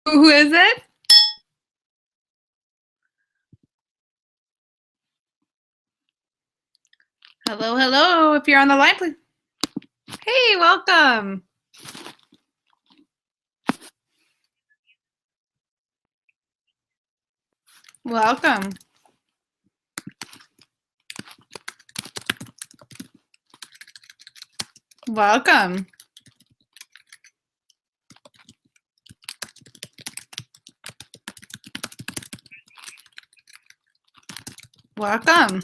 Who is it? Hello, hello. If you're on the line, please. Hey, welcome. Welcome. Welcome. Welcome.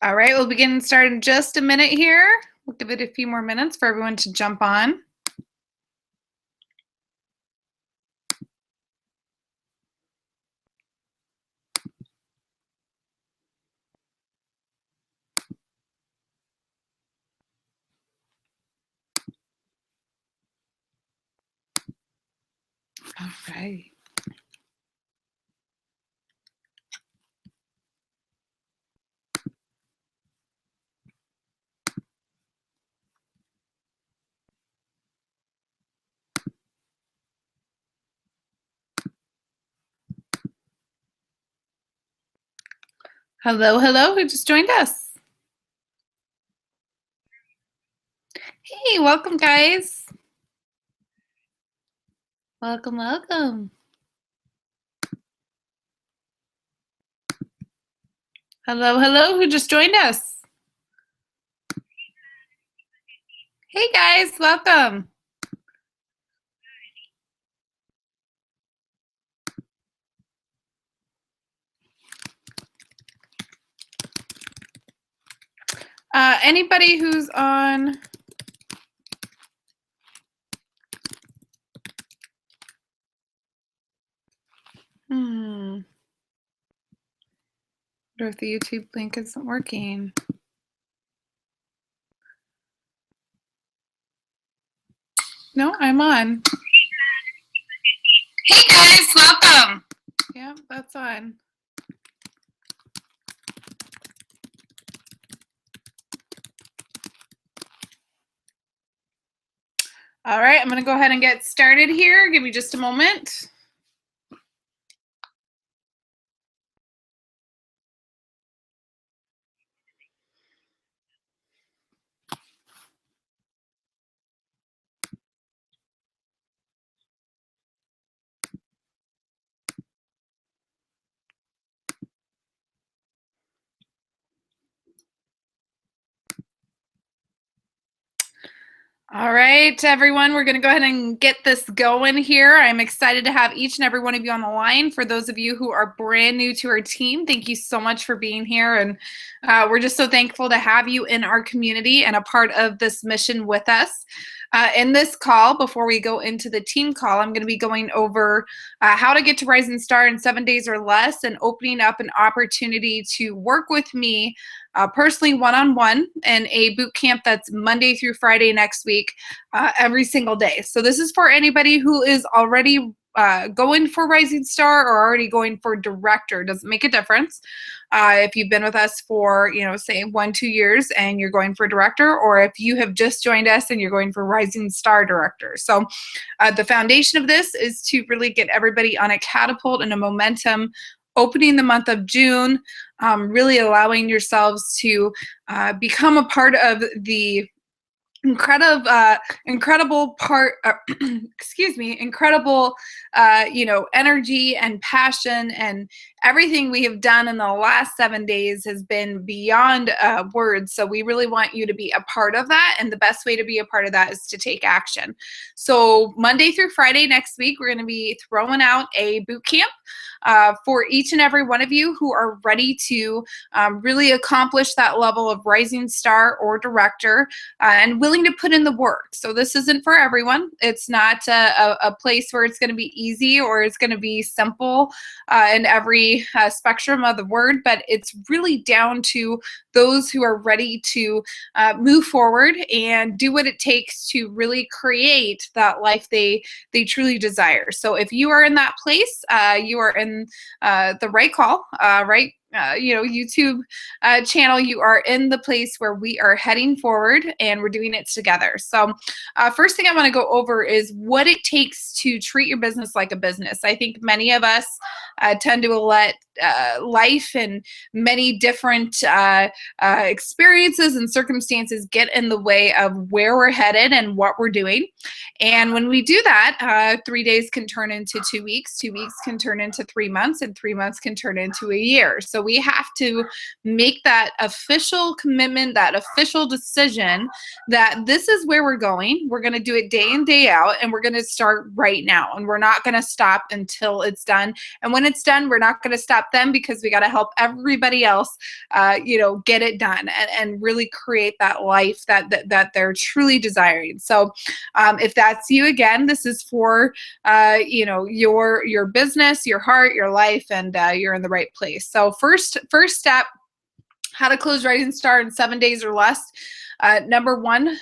All right, we'll begin and start in just a minute here. We'll give it a few more minutes for everyone to jump on. All right. Hello, hello. Who just joined us? Hey, welcome, guys. Welcome, welcome. Hello, hello. Who just joined us? Hey, guys. Welcome. Anybody who's on... I wonder if the YouTube link isn't working. No, I'm on. Hey guys, welcome. Yeah, that's on. All right, I'm going to go ahead and get started here. Give me just a moment. All right, everyone, we're going to go ahead and get this going here. I'm excited to have each and every one of you on the line. For those of you who are brand new to our team, thank you so much for being here. And we're just so thankful to have you in our community and a part of this mission with us. In this call, before we go into the team call, I'm going to be going over how to get to Rising Star in 7 days or less and opening up an opportunity to work with me personally one-on-one in a boot camp that's Monday through Friday next week, every single day. So this is for anybody who is already going for Rising Star or already going for Director. Doesn't make a difference. If you've been with us for, say 1-2 years and you're going for Director, or if you have just joined us and you're going for Rising Star Director. So the foundation of this is to really get everybody on a catapult and a momentum opening the month of June, really allowing yourselves to become a part of the incredible part, incredible, energy and passion, and everything we have done in the last 7 days has been beyond words. So we really want you to be a part of that. And the best way to be a part of that is to take action. So Monday through Friday next week, we're going to be throwing out a boot camp for each and every one of you who are ready to really accomplish that level of Rising Star or Director and willing to put in the work. So this isn't for everyone. It's not a place where it's going to be easy or it's going to be simple in every spectrum of the word, but it's really down to those who are ready to move forward and do what it takes to really create that life they truly desire. So if you are in that place, you are in the right call, right YouTube channel, you are in the place where we are heading forward and we're doing it together. So first thing I want to go over is what it takes to treat your business like a business. I think many of us tend to let life and many different experiences and circumstances get in the way of where we're headed and what we're doing. And when we do that, 3 days can turn into 2 weeks, 2 weeks can turn into 3 months, and 3 months can turn into a year. So we have to make that official commitment, that official decision that this is where we're going. We're going to do it day in, day out, and we're going to start right now. And we're not going to stop until it's done. And when it's done, we're not going to stop them, because we got to help everybody else, get it done and really create that life that they're truly desiring. So if that's you, again, this is for your business, your heart, your life, and you're in the right place. So first step, how to close, write, and start in 7 days or less. Number one,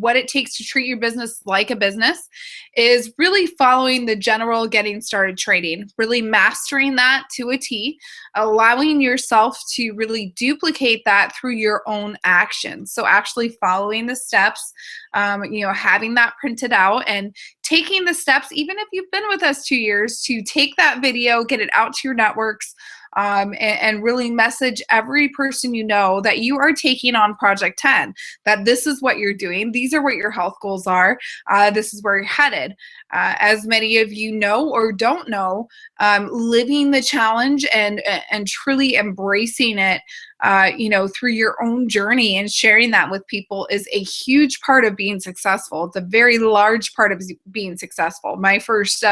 what it takes to treat your business like a business is really following the general getting started training, really mastering that to a T, allowing yourself to really duplicate that through your own actions. So actually following the steps, having that printed out and taking the steps, even if you've been with us 2 years, to take that video, get it out to your networks, and really message every person you know that you are taking on Project 10, that this is what you're doing. These are what your health goals are. This is where you're headed. As many of you know or don't know, living the challenge and truly embracing it, through your own journey and sharing that with people is a huge part of being successful. It's a very large part of being successful. My first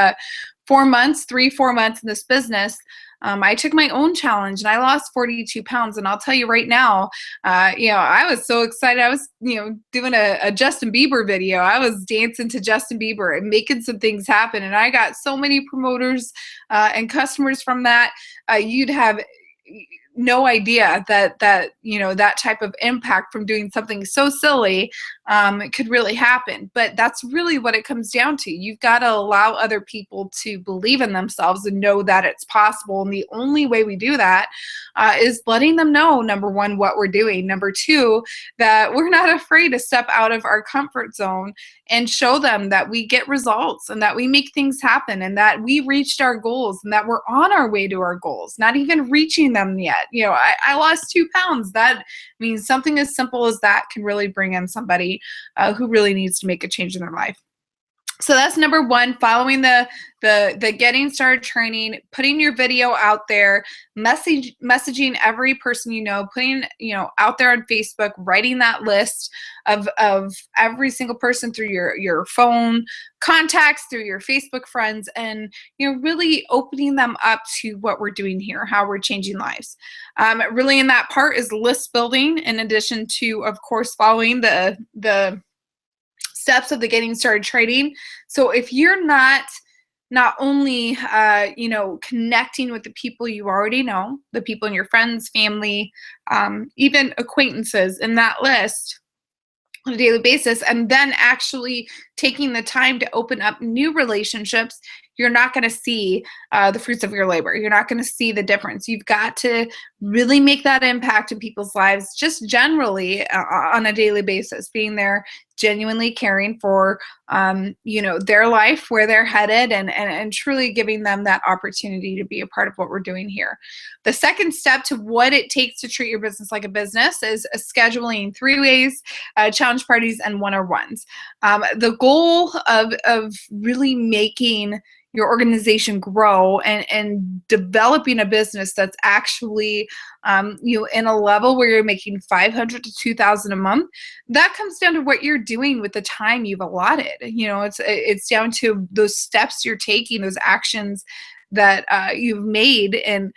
4 months in this business, I took my own challenge and I lost 42 pounds. And I'll tell you right now, I was so excited. I was, doing a Justin Bieber video. I was dancing to Justin Bieber and making some things happen. And I got so many promoters and customers from that. You'd have no idea that that type of impact from doing something so silly could really happen. But that's really what it comes down to. You've got to allow other people to believe in themselves and know that it's possible. And the only way we do that is letting them know, number one, what we're doing. Number two, that we're not afraid to step out of our comfort zone and show them that we get results and that we make things happen and that we reached our goals and that we're on our way to our goals, not even reaching them yet. I lost 2 pounds. That means something as simple as that can really bring in somebody who really needs to make a change in their life. So that's number one, following the getting started training, putting your video out there, messaging every person putting out there on Facebook, writing that list of every single person through your phone contacts, through your Facebook friends, and really opening them up to what we're doing here, how we're changing lives. Really in that part is list building, in addition to, of course, following the steps of the getting started training. So if you're not only connecting with the people you already know, the people in your friends, family, even acquaintances in that list on a daily basis, and then actually taking the time to open up new relationships, you're not going to see the fruits of your labor. You're not going to see the difference. You've got to really make that impact in people's lives, just generally on a daily basis, being there, genuinely caring for their life, where they're headed, and truly giving them that opportunity to be a part of what we're doing here. The second step to what it takes to treat your business like a business is scheduling 3-ways, challenge parties, and one-on-ones. The goal of really making your organization grow and developing a business that's actually in a level where you're making $500 to $2,000 a month, that comes down to what you're doing with the time you've allotted. It's down to those steps you're taking, those actions that you've made, and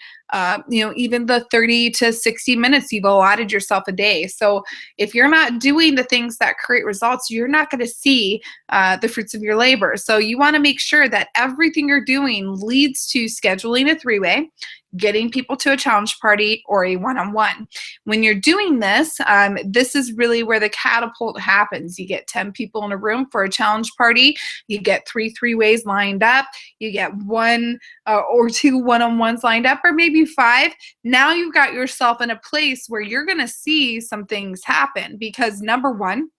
even the 30 to 60 minutes you've allotted yourself a day. So if you're not doing the things that create results, you're not going to see the fruits of your labor. So you want to make sure that everything you're doing leads to scheduling a 3-way, getting people to a challenge party, or a one-on-one. When you're doing this, this is really where the catapult happens. You get 10 people in a room for a challenge party. You get 3 3-ways lined up. You get 1 or 2 one-on-ones lined up, or maybe you 5. Now you've got yourself in a place where you're going to see some things happen because number one,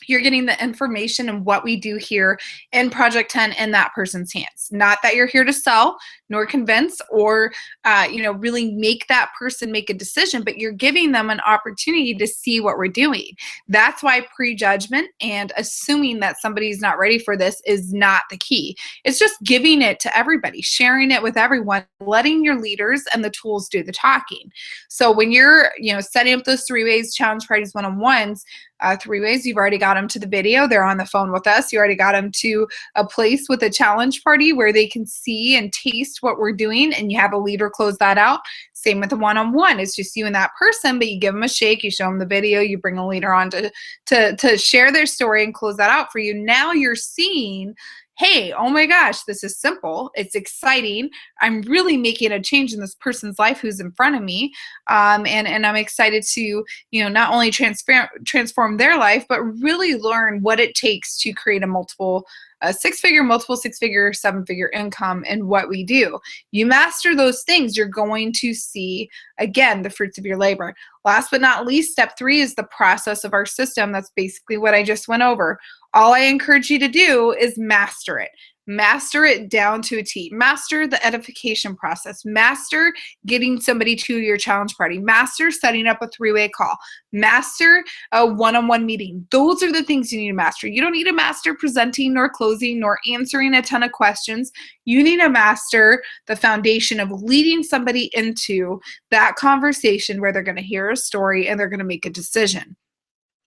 you're getting the information and what we do here in Project 10 in that person's hands. Not that you're here to sell, nor convince, or really make that person make a decision, but you're giving them an opportunity to see what we're doing. That's why prejudgment and assuming that somebody's not ready for this is not the key. It's just giving it to everybody, sharing it with everyone, letting your leaders and the tools do the talking. So when you're setting up those 3-ways challenge parties one-on-ones, 3-ways, you've already got them to the video. They're on the phone with us. You already got them to a place with a challenge party where they can see and taste what we're doing, and you have a leader close that out. Same with the one-on-one. It's just you and that person, but you give them a shake, you show them the video, you bring a leader on to share their story and close that out for you. Now you're seeing, hey, oh my gosh, this is simple. It's exciting. I'm really making a change in this person's life who's in front of me. And I'm excited to, not only transform their life, but really learn what it takes to create a multiple six-figure, 7-figure income in what we do. You master those things, you're going to see, again, the fruits of your labor. Last but not least, step 3 is the process of our system. That's basically what I just went over. All I encourage you to do is master it. Master it down to a T. Master the edification process. Master getting somebody to your challenge party. Master setting up a 3-way call. Master a one-on-one meeting. Those are the things you need to master. You don't need to master presenting nor closing nor answering a ton of questions. You need to master the foundation of leading somebody into that conversation where they're going to hear a story and they're going to make a decision.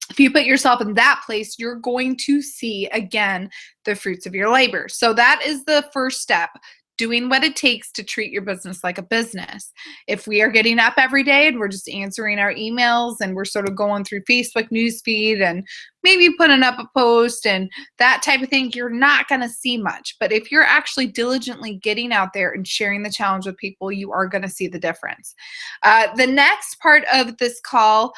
If you put yourself in that place, you're going to see, again, the fruits of your labor. So that is the first step, doing what it takes to treat your business like a business. If we are getting up every day and we're just answering our emails and we're sort of going through Facebook newsfeed and maybe putting up a post and that type of thing, you're not going to see much. But if you're actually diligently getting out there and sharing the challenge with people, you are going to see the difference. The next part of this call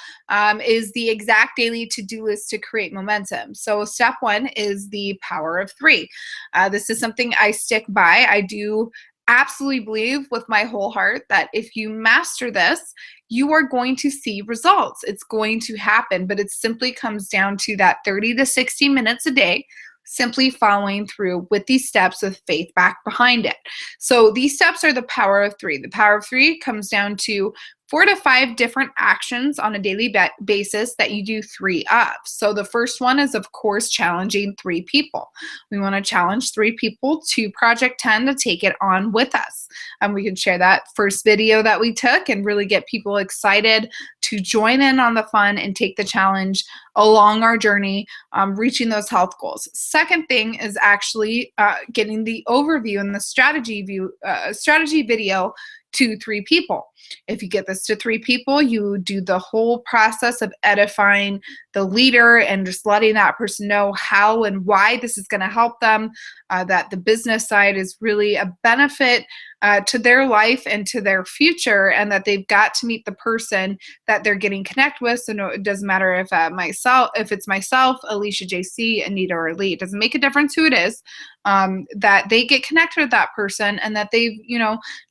is the exact daily to-do list to create momentum. So step 1 is the power of 3. This is something I stick by. I do absolutely believe with my whole heart that if you master this, you are going to see results. It's going to happen, but it simply comes down to that 30 to 60 minutes a day, simply following through with these steps with faith back behind it. So these steps are the power of 3. The power of 3 comes down to 4 to 5 different actions on a daily basis that you do 3 of. So the first one is, of course, challenging 3 people. We want to challenge 3 people to Project 10 to take it on with us. We can share that first video that we took and really get people excited to join in on the fun and take the challenge along our journey, reaching those health goals. Second thing is actually getting the overview and the strategy video to 3 people. If you get this to 3 people, you do the whole process of edifying the leader and just letting that person know how and why this is going to help them, that the business side is really a benefit to their life and to their future, and that they've got to meet the person that they're getting connect with. So no, it doesn't matter if it's myself, Alicia JC, Anita, or Lee. It doesn't make a difference who it is. That they get connected with that person and that they've,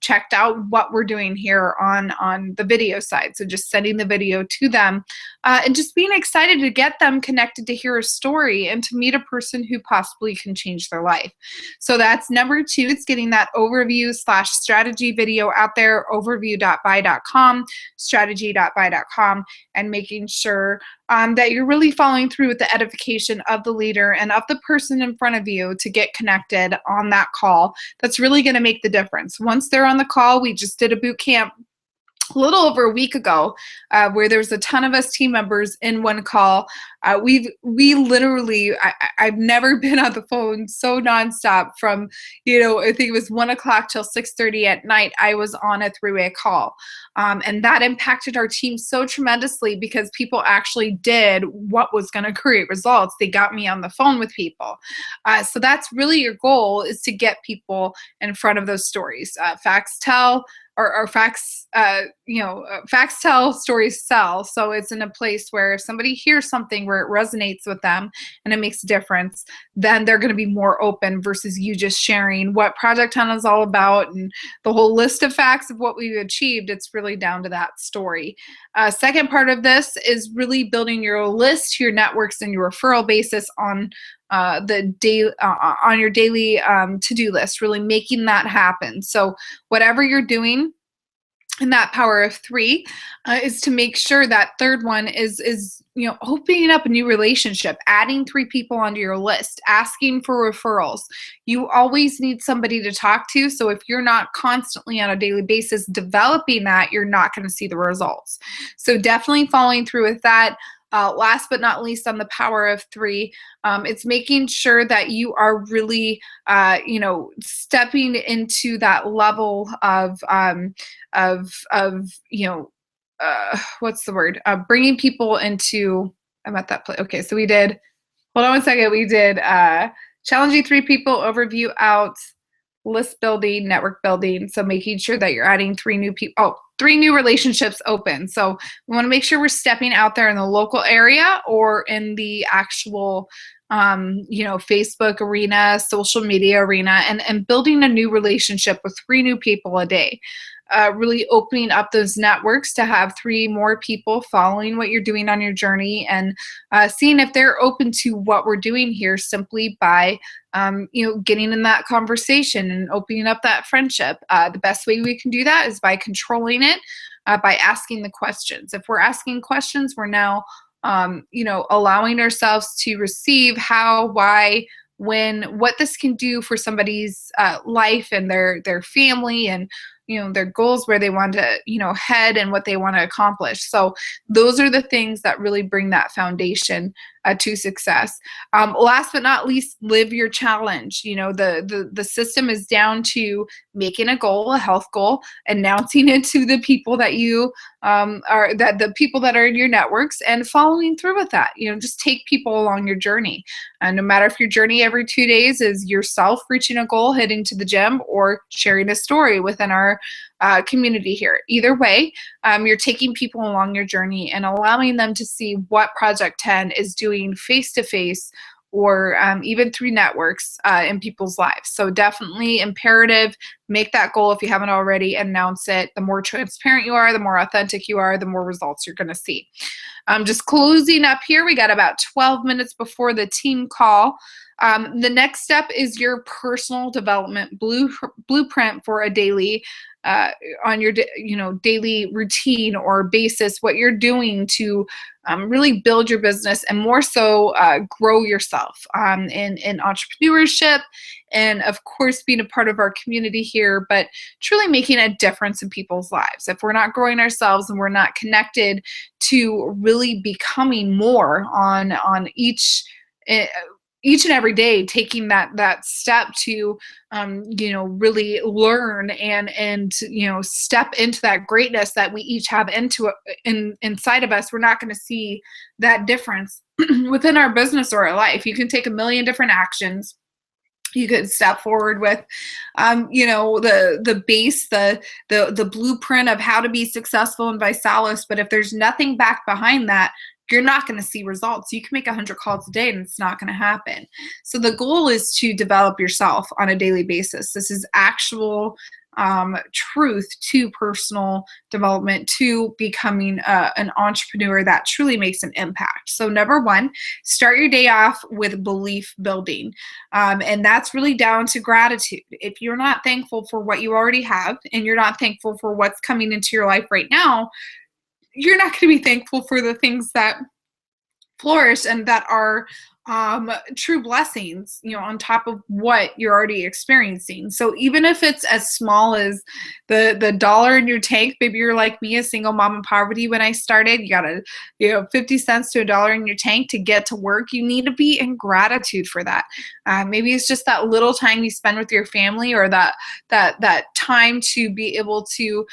checked out what we're doing here on the video side. So just sending the video to them and just being excited to get them connected to hear a story and to meet a person who possibly can change their life. So that's number 2. It's getting that overview/strategy video out there, overview.by.com, strategy.by.com, and making sure that you're really following through with the edification of the leader and of the person in front of you to get connected on that call. That's really going to make the difference. Once they're on the call, we just did a boot camp a little over a week ago where there's a ton of us team members in one call. We literally, I've never been on the phone so nonstop from, I think it was 1 o'clock till 6:30 at night. I was on a 3-way call. And that impacted our team so tremendously because people actually did what was going to create results. They got me on the phone with people. So that's really your goal, is to get people in front of those stories. Facts tell. or facts, facts tell, stories sell. So it's in a place where if somebody hears something where it resonates with them and it makes a difference, then they're going to be more open versus you just sharing what Project 10 is all about and the whole list of facts of what we've achieved. It's really down to that story. Second part of this is really building your list, your networks, and your referral basis on on your daily to-do list, really making that happen. So whatever you're doing, and that power of three is to make sure that third one is opening up a new relationship, adding 3 people onto your list, asking for referrals. You always need somebody to talk to. So if you're not constantly on a daily basis developing that, you're not going to see the results. So definitely following through with that. Last but not least, on the power of 3, it's making sure that you are really, stepping into that level of what's the word? Bringing people into. I'm at that place. Okay, so we did. Hold on one second. We did challenging 3 people, overview out, list building, network building. So making sure that you're adding 3 new people. Oh, 3 new relationships open. So we want to make sure we're stepping out there in the local area or in the actual, Facebook arena, social media arena, and building a new relationship with 3 new people a day. Really opening up those networks to have 3 more people following what you're doing on your journey and seeing if they're open to what we're doing here simply by getting in that conversation and opening up that friendship. The best way we can do that is by controlling it, by asking the questions. If we're asking questions, we're now, allowing ourselves to receive how, why, when, what this can do for somebody's life and their family and their goals, where they want to head and what they want to accomplish. So those are the things that really bring that foundation to success. Last but not least, live your challenge. The system is down to making a goal, a health goal, announcing it to the people that you the people that are in your networks, and following through with that. Just take people along your journey. No matter if your journey every 2 days is yourself reaching a goal, heading to the gym, or sharing a story within our community here. Either way, you're taking people along your journey and allowing them to see what Project 10 is doing face-to-face or even through networks in people's lives. So definitely imperative, make that goal if you haven't already, announce it. The more transparent you are, the more authentic you are, the more results you're going to see. Just closing up here, we got about 12 minutes before the team call. The next step is your personal development blueprint for a daily on your daily routine or basis, what you're doing to really build your business and more so grow yourself in entrepreneurship, and of course being a part of our community here, but truly making a difference in people's lives. If we're not growing ourselves and we're not connected to really becoming more on each and every day, taking that step to really learn and step into that greatness that we each have inside of us, we're not going to see that difference within our business or our life. You can take a million different actions. You could step forward with, the base, the blueprint of how to be successful in Visalis. But if there's nothing back behind that, you're not going to see results. You can make 100 calls a day and it's not going to happen. So the goal is to develop yourself on a daily basis. This is actual truth to personal development, to becoming an entrepreneur that truly makes an impact. So number 1, start your day off with belief building. And that's really down to gratitude. If you're not thankful for what you already have and you're not thankful for what's coming into your life right now, you're not going to be thankful for the things that flourish and that are true blessings, on top of what you're already experiencing. So even if it's as small as the dollar in your tank, maybe you're like me, a single mom in poverty. When I started, you got 50 cents to a dollar in your tank to get to work. You need to be in gratitude for that. Maybe it's just that little time you spend with your family, or that time to be able to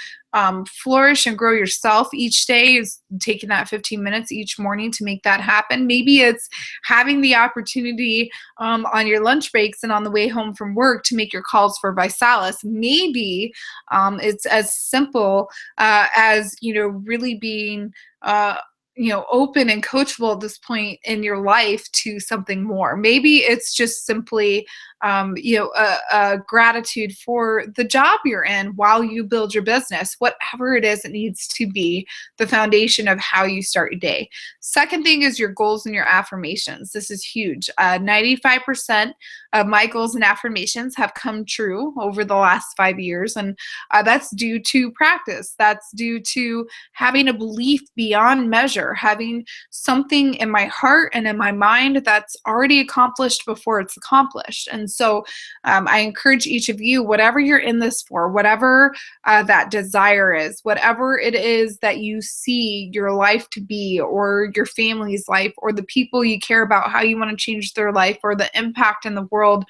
flourish and grow yourself each day, is taking that 15 minutes each morning to make that happen. Maybe it's having find the opportunity on your lunch breaks and on the way home from work to make your calls for Visalis. Maybe it's as simple as, really being open and coachable at this point in your life to something more. Maybe it's just simply a gratitude for the job you're in while you build your business. Whatever it is, it needs to be the foundation of how you start your day. Second thing is your goals and your affirmations. This is huge. 95% of my goals and affirmations have come true over the last 5 years, and that's due to practice. That's due to having a belief beyond measure, having something in my heart and in my mind that's already accomplished before it's accomplished. And so I encourage each of you, whatever you're in this for, whatever that desire is, whatever it is that you see your life to be, or your family's life, or the people you care about, how you want to change their life, or the impact in the world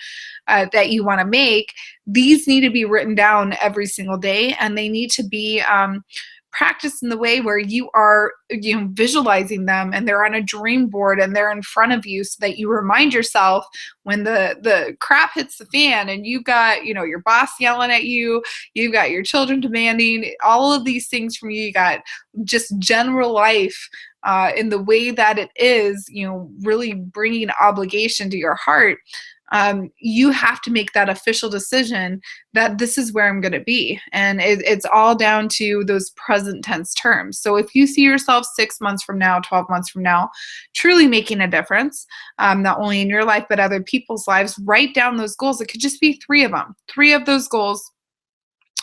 that you want to make, these need to be written down every single day, and they need to be practice in the way where you are visualizing them, and they're on a dream board and they're in front of you, so that you remind yourself when the crap hits the fan and you've got your boss yelling at you, you've got your children demanding all of these things from you, you got just general life in the way that it is, really bringing obligation to your heart. You have to make that official decision that this is where I'm going to be. And it's all down to those present tense terms. So if you see yourself 6 months from now, 12 months from now, truly making a difference, not only in your life, but other people's lives, write down those goals. It could just be 3 of them, 3 of those goals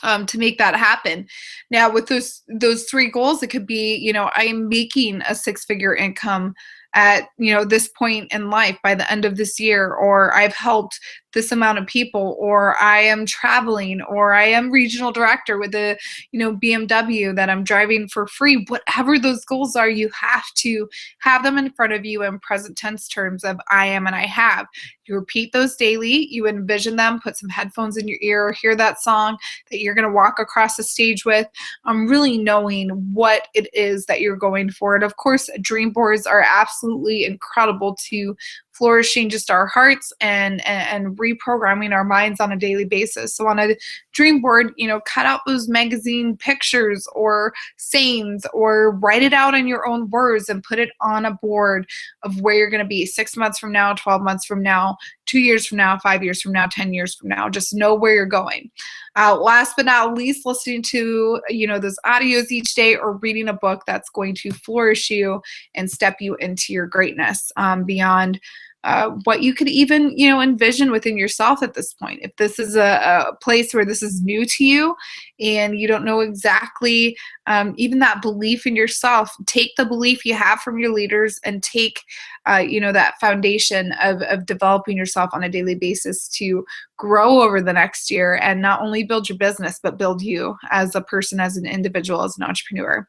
to make that happen. Now, with those 3 goals, it could be, I am making a 6-figure income at this point in life by the end of this year, or I've helped this amount of people, or I am traveling, or I am regional director with a BMW that I'm driving for free. Whatever those goals are, you have to have them in front of you in present tense terms of I am and I have. You repeat those daily, you envision them, put some headphones in your ear, hear that song that you're going to walk across the stage with, really knowing what it is that you're going for. And of course, dream boards are absolutely incredible to flourishing just our hearts and reprogramming our minds on a daily basis. So on a dream board, cut out those magazine pictures or sayings, or write it out in your own words and put it on a board of where you're going to be 6 months from now, 12 months from now, 2 years from now, 5 years from now, 10 years from now. Just know where you're going. Last but not least, listening to those audios each day, or reading a book that's going to flourish you and step you into your greatness beyond what you could even envision within yourself at this point. If this is a place where this is new to you and you don't know exactly even that belief in yourself, take the belief you have from your leaders and take that foundation of developing yourself on a daily basis to grow over the next year, and not only build your business, but build you as a person, as an individual, as an entrepreneur.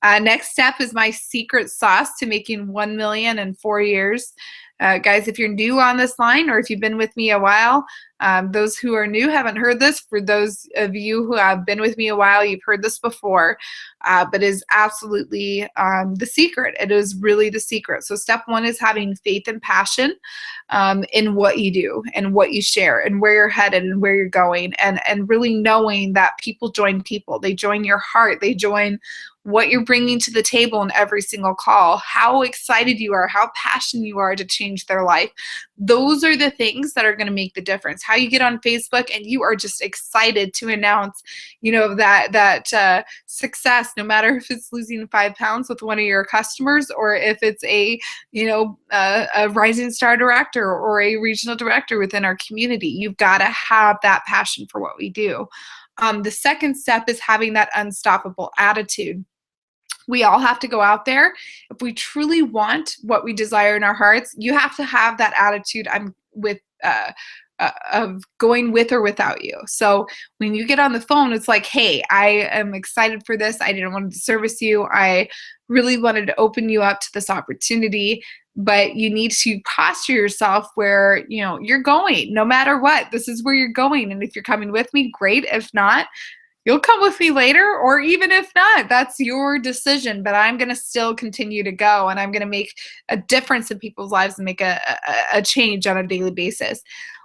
Next step is my secret sauce to making 1 million in 4 years. Guys, if you're new on this line, or if you've been with me a while, those who are new haven't heard this. For those of you who have been with me a while, you've heard this before, but is absolutely the secret. It is really the secret. So step 1 is having faith and passion in what you do and what you share and where you're headed and where you're going, and really knowing that people join people. They join your heart. They join what you're bringing to the table in every single call, how excited you are, how passionate you are to change their life. Those are the things that are going to make the difference. How you get on Facebook and you are just excited to announce, that success, no matter if it's losing 5 pounds with one of your customers, or if it's a rising star director or a regional director within our community. You've got to have that passion for what we do. The second step is having that unstoppable attitude. We all have to go out there. If we truly want what we desire in our hearts, you have to have that attitude of going with or without you. So when you get on the phone, it's like, hey, I am excited for this. I didn't want to service you. I really wanted to open you up to this opportunity, but you need to posture yourself where, you're going no matter what. This is where you're going. And if you're coming with me, great. If not, you'll come with me later, or even if not, that's your decision. But I'm going to still continue to go, and I'm going to make a difference in people's lives and make a change on a daily basis.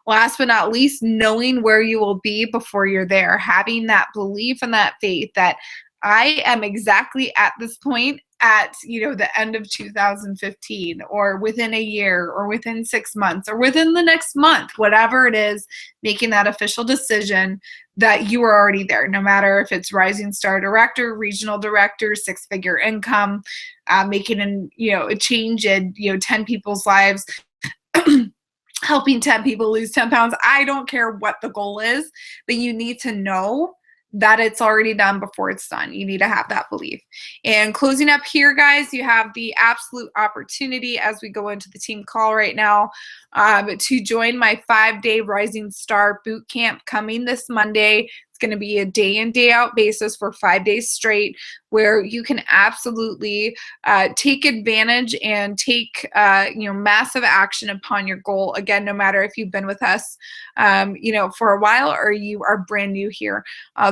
Last but not least, knowing where you will be before you're there, having that belief and that faith that I am exactly at this point at the end of 2015, or within a year, or within 6 months, or within the next month, whatever it is, making that official decision that you are already there, no matter if it's rising star director, regional director, six-figure income, making a change in 10 people's lives, helping 10 people lose 10 pounds. I don't care what the goal is, but you need to know that it's already done before it's done. You need to have that belief. And closing up here, guys, you have the absolute opportunity as we go into the team call right now to join my 5-day Rising Star Boot Camp coming this Monday. It's going to be a day in, day out basis for 5 days straight, where you can absolutely take advantage and take massive action upon your goal. Again, no matter if you've been with us for a while or you are brand new here.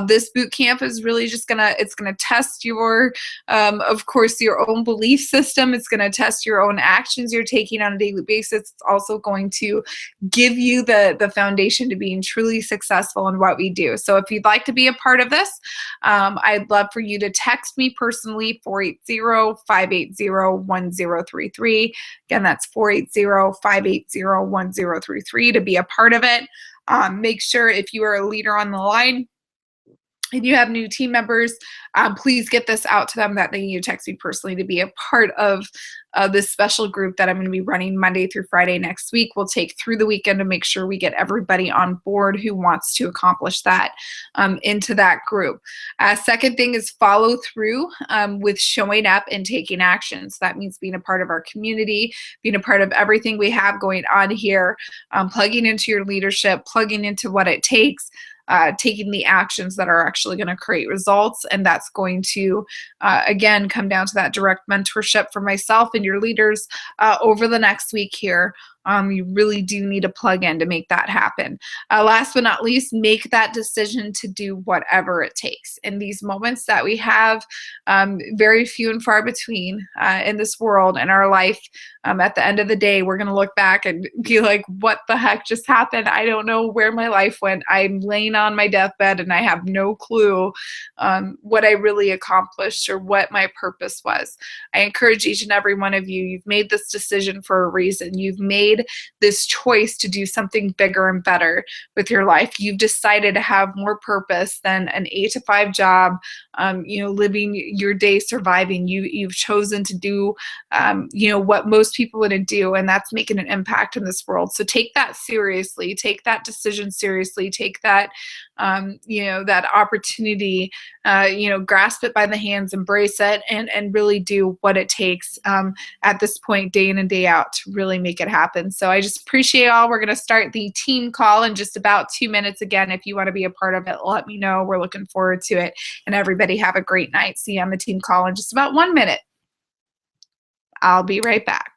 This boot camp is really just gonna test your of course your own belief system. It's gonna test your own actions you're taking on a daily basis. It's also going to give you the foundation to being truly successful in what we do. So if you'd like to be a part of this, I'd love for you to text me personally, 480-580-1033. Again, that's 480-580-1033 to be a part of it. Make sure, if you are a leader on the line, if you have new team members, please get this out to them that they need to text me personally to be a part of this special group that I'm going to be running Monday through Friday next week. We'll take through the weekend to make sure we get everybody on board who wants to accomplish that into that group. Second thing is follow through with showing up and taking action. So that means being a part of our community, being a part of everything we have going on here, plugging into your leadership, plugging into what it takes, taking the actions that are actually going to create results. And that's going to, again, come down to that direct mentorship for myself and your leaders over the next week here. You really do need to plug in to make that happen. Last but not least, make that decision to do whatever it takes. In these moments that we have, very few and far between in this world, in our life, at the end of the day, we're going to look back and be like, what the heck just happened? I don't know where my life went. I'm laying on my deathbed and I have no clue what I really accomplished or what my purpose was. I encourage each and every one of you, you've made this decision for a reason. You've made this choice to do something bigger and better with your life. You've decided to have more purpose than an 8-to-5 job, living your day surviving. You've chosen to do, what most people wouldn't do, and that's making an impact in this world. So take that seriously. Take that decision seriously. Take that, that opportunity, grasp it by the hands, embrace it, and really do what it takes at this point, day in and day out, to really make it happen. So I just appreciate all. We're going to start the team call in just about 2 minutes. Again, if you want to be a part of it, let me know. We're looking forward to it. And everybody have a great night. See you on the team call in just about 1 minute. I'll be right back.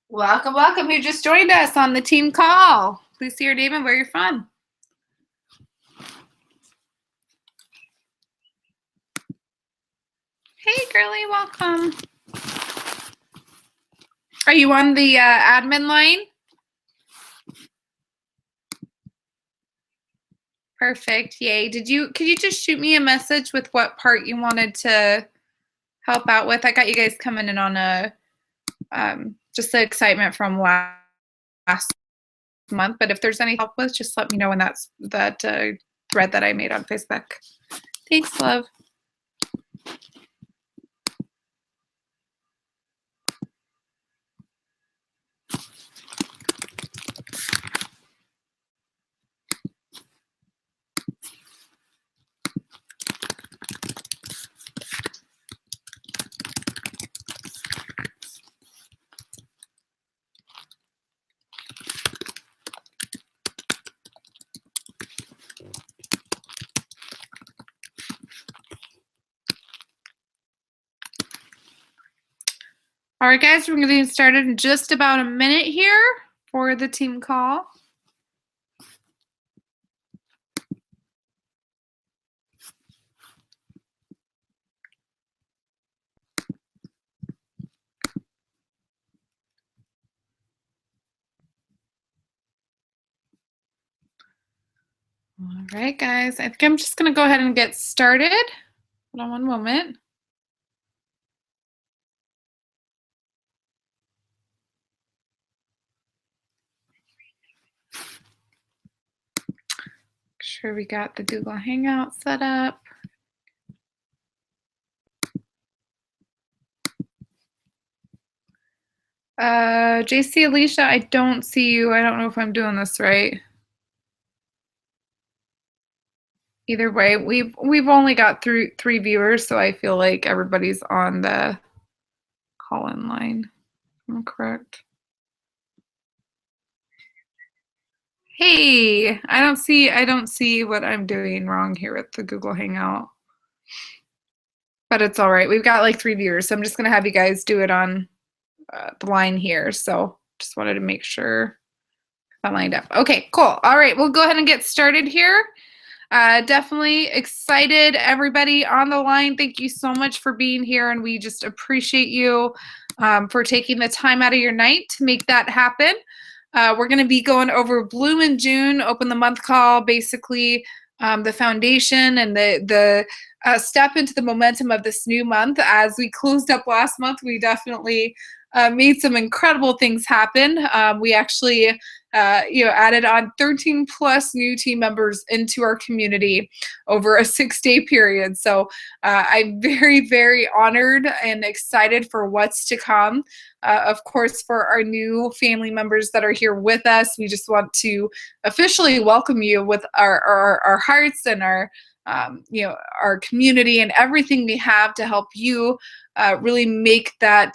Welcome, welcome. Who just joined us on the team call? Please say your name and where you're from. Hey, girly, welcome. Are you on the admin line? Perfect. Yay. Could you just shoot me a message with what part you wanted to help out with? I got you guys coming in on a just the excitement from last month, but if there's any help with, just let me know in that thread that I made on Facebook. Thanks, love. All right, guys, we're going to get started in just about a minute here for the team call. All right, guys, I think I'm just going to go ahead and get started. Hold on one moment. Make sure we got the Google Hangout set up. JC Alicia, I don't see you. I don't know if I'm doing this right. Either way, we've only got three viewers, so I feel like everybody's on the call-in line. Am I correct? Hey, I don't see what I'm doing wrong here with the Google Hangout. But it's all right. We've got like 3 viewers, so I'm just gonna have you guys do it on the line here. So just wanted to make sure I lined up. Okay, cool. All right, we'll go ahead and get started here. Definitely excited, everybody on the line. Thank you so much for being here, and we just appreciate you for taking the time out of your night to make that happen. We're going to be going over Bloom in June, open the month call, basically the foundation and the step into the momentum of this new month. As we closed up last month, we definitely made some incredible things happen. We actually added on 13 plus new team members into our community over a 6-day period. So I'm very, very honored and excited for what's to come. Of course, for our new family members that are here with us, we just want to officially welcome you with our hearts and our community and everything we have to help you really make that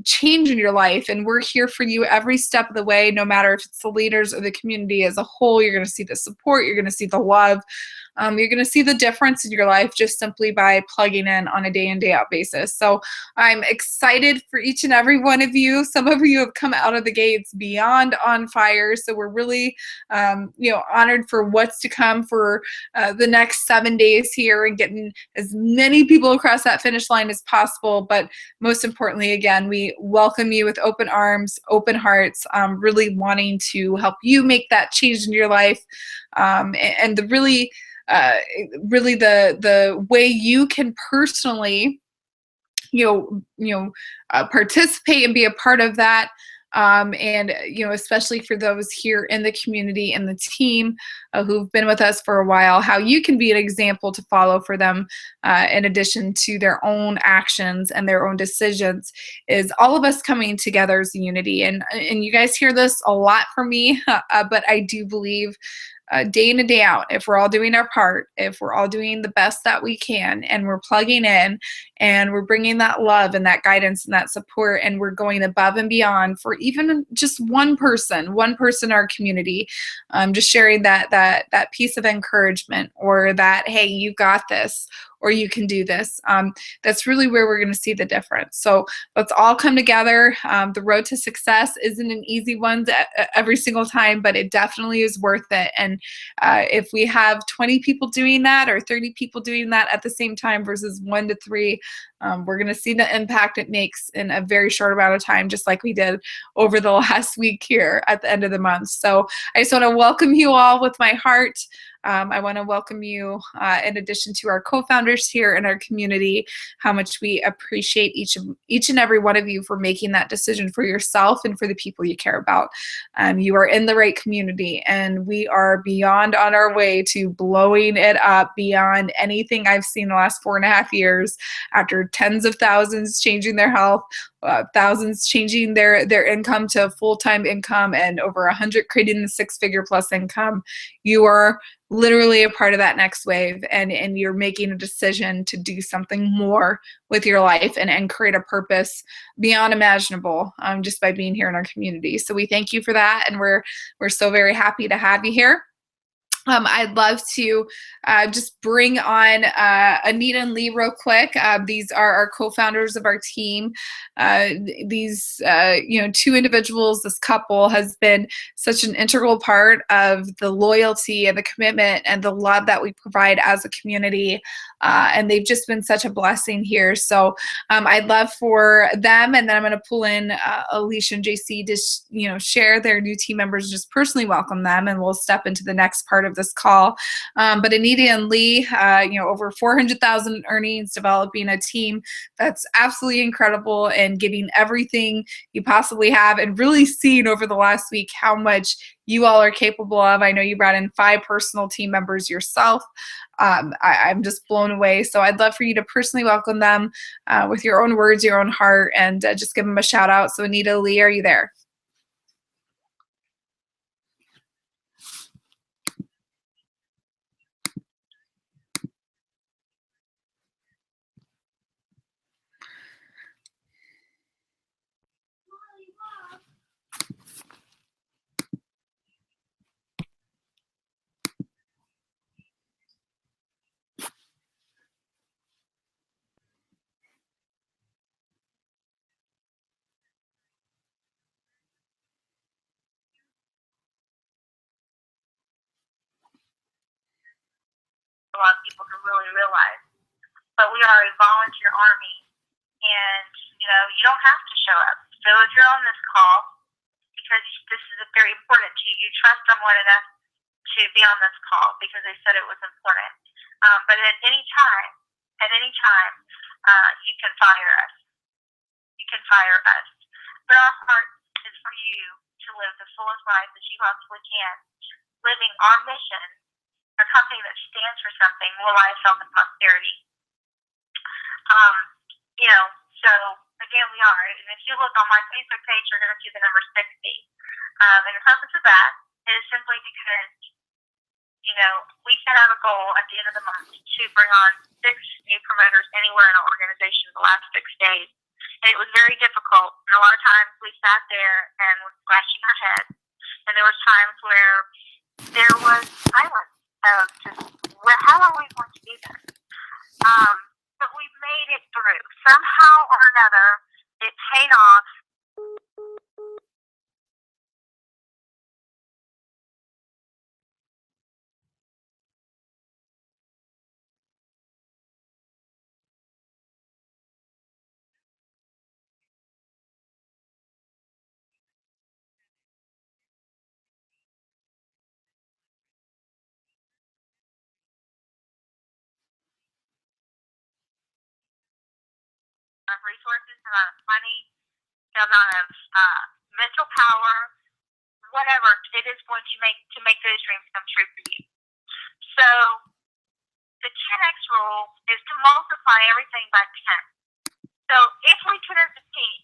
change in your life. And we're here for you every step of the way, no matter if it's the leaders or the community as a whole. You're going to see the support, you're going to see the love, you're going to see the difference in your life just simply by plugging in on a day in, day out basis. So I'm excited for each and every one of you. Some of you have come out of the gates beyond on fire. So we're really honored for what's to come for the next 7 days here and getting as many people across that finish line as possible. But most importantly, again, we welcome you with open arms, open hearts, really wanting to help you make that change in your life, and the really the way you can personally participate and be a part of that. And especially for those here in the community and the team who've been with us for a while, how you can be an example to follow for them, in addition to their own actions and their own decisions, is all of us coming together as a unity. And you guys hear this a lot from me, but I do believe day in and day out, if we're all doing our part, if we're all doing the best that we can, and we're plugging in and we're bringing that love and that guidance and that support, and we're going above and beyond for even just one person in our community, just sharing that piece of encouragement, or that, hey, you got this, or you can do this. That's really where we're going to see the difference. So let's all come together. The road to success isn't an easy one every single time, but it definitely is worth it. And if we have 20 people doing that, or 30 people doing that at the same time versus 1 to 3, we're going to see the impact it makes in a very short amount of time, just like we did over the last week here at the end of the month. So I just want to welcome you all with my heart. I want to welcome you, in addition to our co-founders here in our community, how much we appreciate each and every one of you for making that decision for yourself and for the people you care about. You are in the right community, and we are beyond on our way to blowing it up beyond anything I've seen the last 4.5 years, after tens of thousands changing their health, thousands changing their income to full-time income, and over 100 creating the 6-figure plus income. You are literally a part of that next wave, and you're making a decision to do something more with your life and create a purpose beyond imaginable, just by being here in our community. So we thank you for that, and we're so very happy to have you here. I'd love to just bring on Anita and Lee real quick. These are our co-founders of our team. These 2 individuals, this couple, has been such an integral part of the loyalty and the commitment and the love that we provide as a community. And they've just been such a blessing here. So I'd love for them, and then I'm going to pull in Alicia and JC to share their new team members, just personally welcome them, and we'll step into the next part of this call. But Anita and Lee, over 400,000 in earnings, developing a team that's absolutely incredible and giving everything you possibly have, and really seeing over the last week how much you all are capable of. I know you brought in 5 personal team members yourself. I'm just blown away. So I'd love for you to personally welcome them with your own words, your own heart, and just give them a shout out. So Anita, Lee, are you there? A lot of people can really realize. But we are a volunteer army, and you don't have to show up. So if you're on this call because this is very important to you, you trust someone enough to be on this call because they said it was important. But at any time, you can fire us. You can fire us. But our heart is for you to live the fullest life that you possibly can, living our mission, a company that stands for something, more life, health, and prosperity. So again, we are. And if you look on my Facebook page, you're going to see the number 60. And the purpose of that is simply because, we set out a goal at the end of the month to bring on 6 new promoters anywhere in our organization the last 6 days. And it was very difficult. And a lot of times we sat there and were scratching our heads. And there was times where there was silence of just, how are we going to do this? But we made it through. Somehow or another, it paid off. Resources, the amount of money, the amount of mental power, whatever it is going to make those dreams come true for you. So the 10x rule is to multiply everything by 10. So if we could, as a team,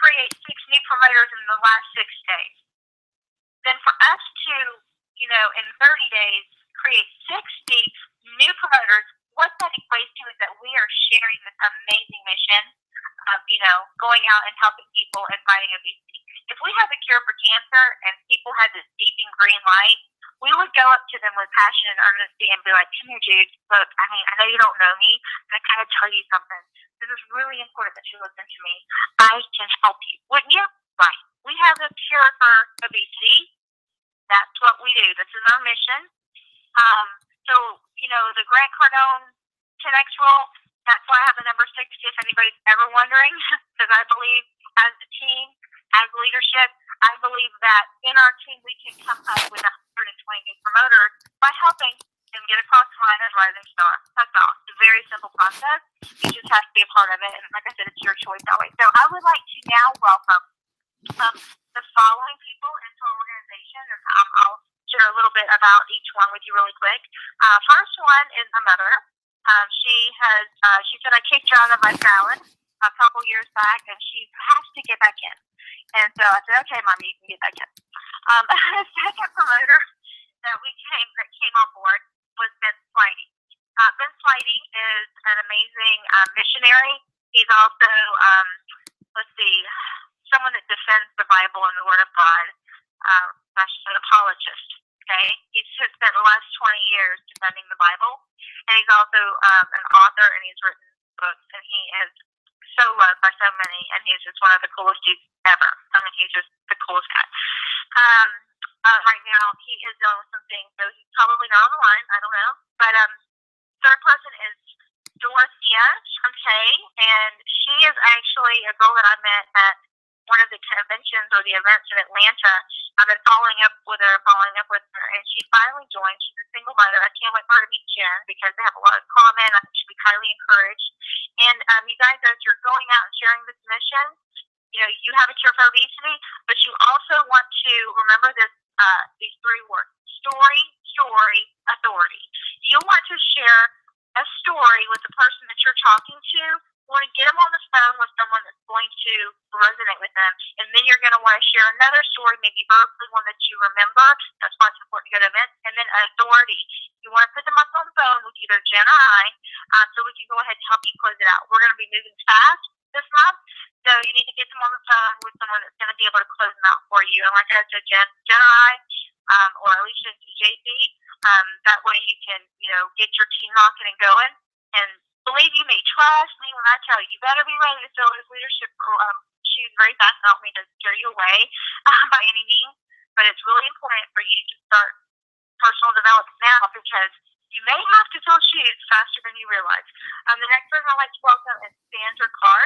create 6 new promoters in the last 6 days, then for us to, in 30 days, create 60 new promoters what that equates to is that we are sharing this amazing mission of, going out and helping people and fighting obesity. If we have a cure for cancer and people had this deep and green light, we would go up to them with passion and urgency and be like, come here, dude. Look, I know you don't know me, but I gotta tell you something. This is really important that you listen to me. I can help you. Wouldn't you? Right. We have a cure for obesity. That's what we do. This is our mission. So, the Grant Cardone 10X rule, that's why I have the number 60 if anybody's ever wondering, because I believe as a team, as leadership, I believe that in our team we can come up with 120 new promoters by helping them get across the line as rising star. That's all. It's a very simple process. You just have to be a part of it, and like I said, it's your choice always. So I would like to now welcome the following people into our organization, and I'll share a little bit about each one with you really quick. First one is my mother. She said I kicked her out of my salad a couple years back, and she has to get back in. And so I said, okay, Mommy, you can get back in. The second promoter that came on board was Ben Slidey. Ben Slidey is an amazing missionary. He's also, someone that defends the Bible and the Word of God, an apologist. Okay, he's spent the last 20 years defending the Bible, and he's also an author, and he's written books, and he is so loved by so many, and he's just one of the coolest dudes ever. He's just the coolest guy. Right now, he is dealing with some things, so he's probably not on the line. I don't know. But third person is Dorothea, okay, and she is actually a girl that I met at one of the conventions or the events in Atlanta. I've been following up with her, and she finally joined. She's a single mother. I can't wait for her to meet Jen because they have a lot of common. I think she'll be highly encouraged. And you guys, as you're going out and sharing this mission, you have a cure for obesity, but you also want to remember these three words: story, authority. You want to share a story with the person that you're talking to. You want to get them on the phone with someone that's going to resonate with them, and then you're going to want to share another story, maybe verbally, one that you remember. That's why it's important to go to events. And then authority. You want to put them up on the phone with either Jen or I, so we can go ahead and help you close it out. We're going to be moving fast this month, so you need to get them on the phone with someone that's going to be able to close them out for you. And like I said, Jen or I, or Alicia and JC, that way you can, get your team rocking and going. And believe you me, trust me when I tell you, you better be ready to fill this leadership shoes very fast. I don't mean to scare you away by any means, but it's really important for you to start personal development now because you may have to fill shoes faster than you realize. The next person I'd like to welcome is Sandra Carr.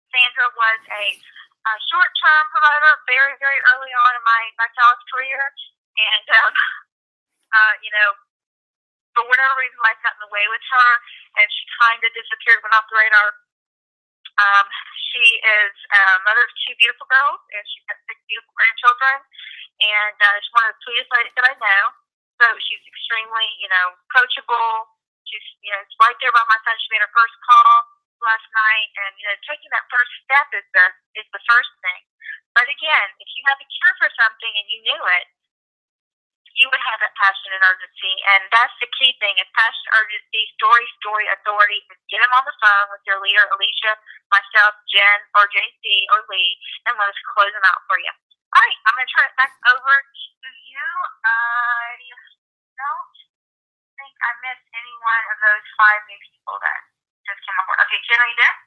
Sandra was a short-term promoter very, very early on in my college career, and for whatever reason, life got in the way with her, and she kind of disappeared, went off the radar. She is a mother of two beautiful girls, and she's got 6 beautiful grandchildren, and she's one of the sweetest ladies that I know. So she's extremely, coachable. She's, right there by my son. She made her first call last night, and taking that first step is the first thing. But again, if you have a cure for something and you knew it, you would have that passion and urgency, and that's the key thing: is passion, urgency, story, authority. Just get them on the phone with your leader, Alicia, myself, Jen, or JC, or Lee, and let us close them out for you. All right, I'm going to turn it back over to you. I don't think I missed any one of those 5 new people that just came on board. Okay, Jen, are you there?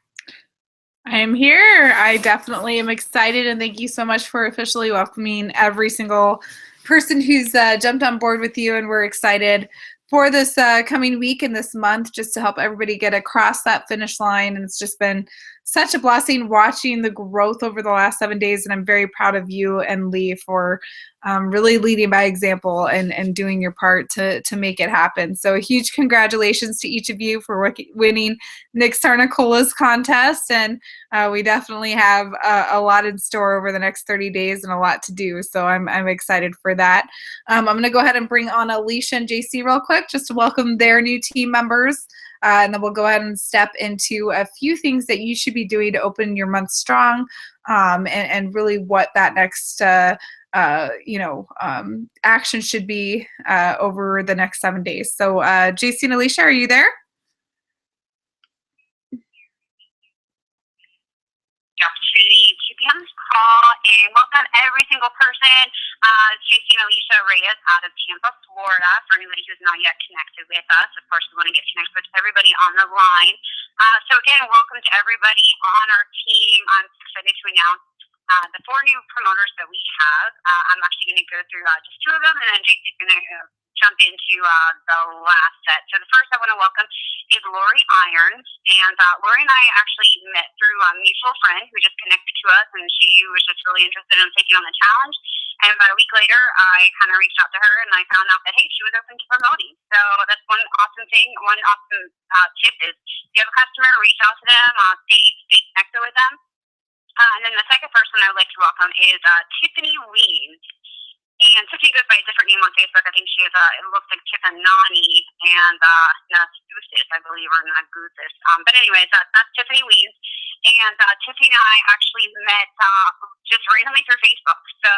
I am here. I definitely am excited, and thank you so much for officially welcoming every single person who's jumped on board with you, and we're excited for this coming week and this month just to help everybody get across that finish line. And it's just been such a blessing watching the growth over the last 7 days, and I'm very proud of you and Lee for really leading by example and doing your part to make it happen. So a huge congratulations to each of you for winning Nick Sarnicola's contest, and we definitely have a lot in store over the next 30 days and a lot to do, so I'm excited for that. I'm going to go ahead and bring on Alicia and JC real quick just to welcome their new team members. And then we'll go ahead and step into a few things that you should be doing to open your month strong, and really what that next action should be over the next 7 days. So JC and Alicia, are you there? call and welcome every single person. JC and Alicia Reyes out of Tampa, Florida. For anybody who's not yet connected with us, of course, we want to get connected with everybody on the line. So again, welcome to everybody on our team. I'm excited to announce the 4 new promoters that we have. I'm actually going to go through just 2 of them, and then JC's going to jump into the last set. So the first I want to welcome is Lori Irons, and Lori and I actually met through a mutual friend who just connected to us, and she was just really interested in taking on the challenge. And about a week later, I kind of reached out to her, and I found out that, hey, she was open to promoting. So that's one awesome thing. One awesome tip is if you have a customer, reach out to them, stay connected with them. And then the second person I would like to welcome is Tiffany Weens. And Tiffany goes by a different name on Facebook. I think she is, it looks like Tiffany and Nagusis, I believe, or Nagusis. But anyways, that's Tiffany Weens. And Tiffany and I actually met just randomly through Facebook. So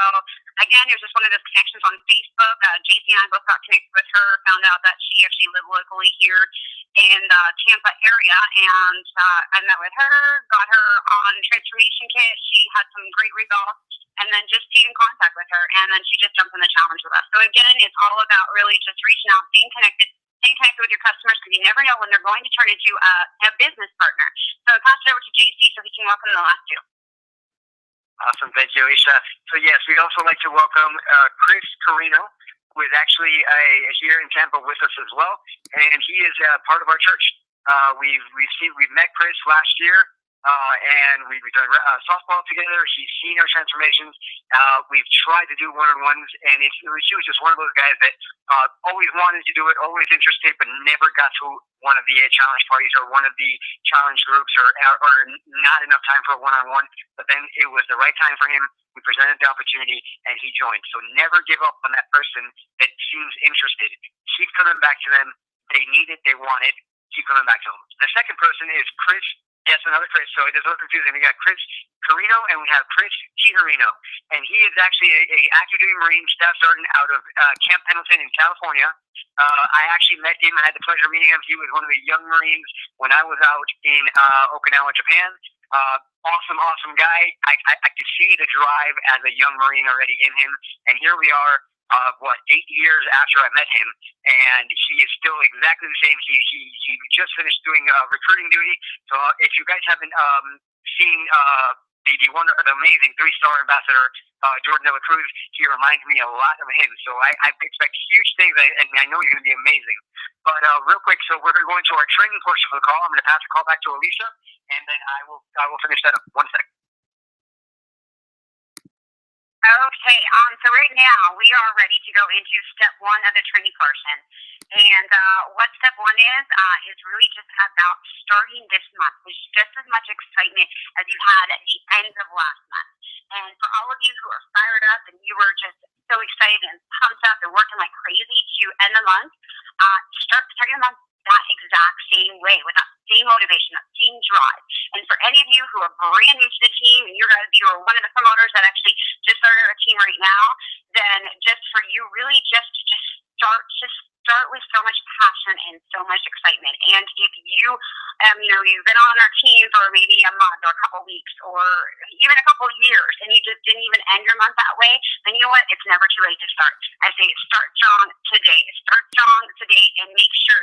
again, it was just one of those connections on Facebook. JC and I both got connected with her, found out that she actually lived locally here in the Tampa area. And I met with her, got her on Transformation Kit. She had some great results. And then just stayed in contact with her, and then she just jumped in the challenge with us. So again, it's all about really just reaching out, staying connected with your customers, because you never know when they're going to turn into a business partner. So I'll pass it over to JC so he can welcome the last 2. Awesome, thank you, Alicia. So yes, we'd also like to welcome Chris Carino, who is actually here in Tampa with us as well, and he is part of our church. We've met Chris last year. And we've done softball together. He's seen our transformations. We've tried to do one-on-ones, and he was just one of those guys that always wanted to do it, always interested, but never got to one of the challenge parties or one of the challenge groups, or not enough time for a one-on-one. But then it was the right time for him. We presented the opportunity, and he joined. So never give up on that person that seems interested. Keep coming back to them. They need it. They want it. Keep coming back to them. The second person is Chris. Yes, another Chris. So it is a little confusing. We got Chris Carino and we have Chris Tijerino. And he is actually a active duty Marine, staff sergeant out of Camp Pendleton in California. I actually met him. I had the pleasure of meeting him. He was one of the young Marines when I was out in Okinawa, Japan. Awesome guy. I could see the drive as a young Marine already in him. And here we are, 8 years after I met him, and he is still exactly the same. He just finished doing recruiting duty. So if you guys haven't seen the amazing 3-star ambassador Jordan De La Cruz, he reminds me a lot of him. So I expect huge things, and I know he's going to be amazing. But real quick, so we're going to go into our training portion of the call. I'm going to pass the call back to Alicia, and then I will finish that up. 1 second. Okay, so right now we are ready to go into step 1 of the training portion. And what step 1 is really just about starting this month with just as much excitement as you had at the end of last month. And for all of you who are fired up and you were just so excited and pumped up and working like crazy to end the month, start the month that exact same way, with that same motivation, that same drive. And for any of you who are brand new to the team, and you are one of the promoters that actually just started our team right now, then just for you, really just start with so much passion and so much excitement. And if you, you've been on our team for maybe a month or a couple weeks or even a couple years, and you just didn't even end your month that way, then you know what? It's never too late to start. I say start strong today. Start strong today, and make sure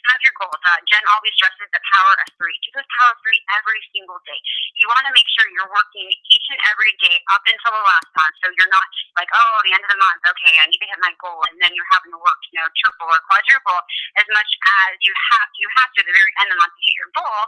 have your goals. Jen always stresses the power of 3. Do this power of 3 every single day. You want to make sure you're working each and every day up until the last month, so you're not like, the end of the month, okay, I need to hit my goal, and then you're having to work, triple or quadruple as much as you have to at the very end of the month to hit your goal.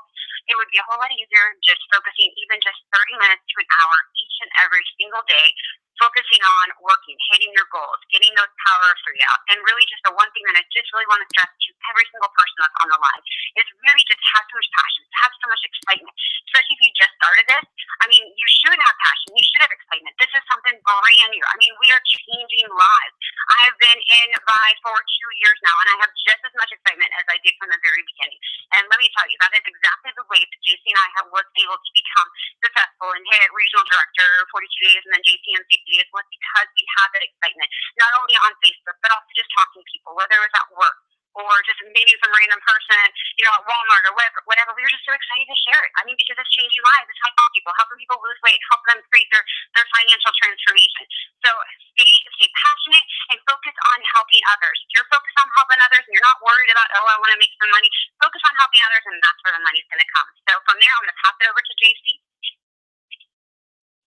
It would be a whole lot easier just focusing even just 30 minutes to an hour each and every single day, focusing on working, hitting your goals, getting those power of 3 out. And really just the one thing that I just really want to stress to every single person that's on the line is really just have so much passion, have so much excitement. Especially if you just started this, you should have passion, you should have excitement. This is something brand new. We are changing lives. I've been in Vi for 2 years now, and I have just as much excitement as I did from the very beginning. And let me tell you, that is exactly the way that JC and I was able to become successful and hit regional director 42 days and then JC and 60 days, was because we had that excitement, not only on Facebook, but also just talking to people, whether it was at work or just meeting some random person, at Walmart or whatever. We were just so excited to share it. I mean, because it's changing lives. It's helping people lose weight, helping them create their financial transformation. So stay passionate and focus on helping others. If you're focused on helping others and you're not worried about, I want to make some money, focus on helping others, and that's where the money's going to come. So from there, I'm going to pass it over to JC.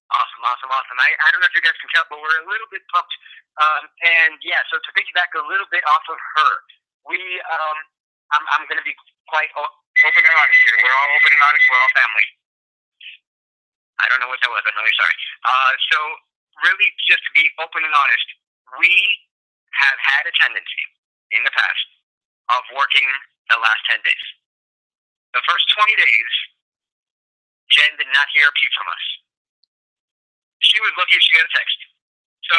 Awesome. I don't know if you guys can tell, but we're a little bit pumped. And yeah, so to piggyback a little bit off of her, I'm going to be quite open and honest here. We're all open and honest. We're all family. I don't know what that was. I'm really sorry. So really, just to be open and honest, we have had a tendency in the past of working the last 10 days. The first 20 days, Jen did not hear a peep from us. She was lucky if she got a text. So,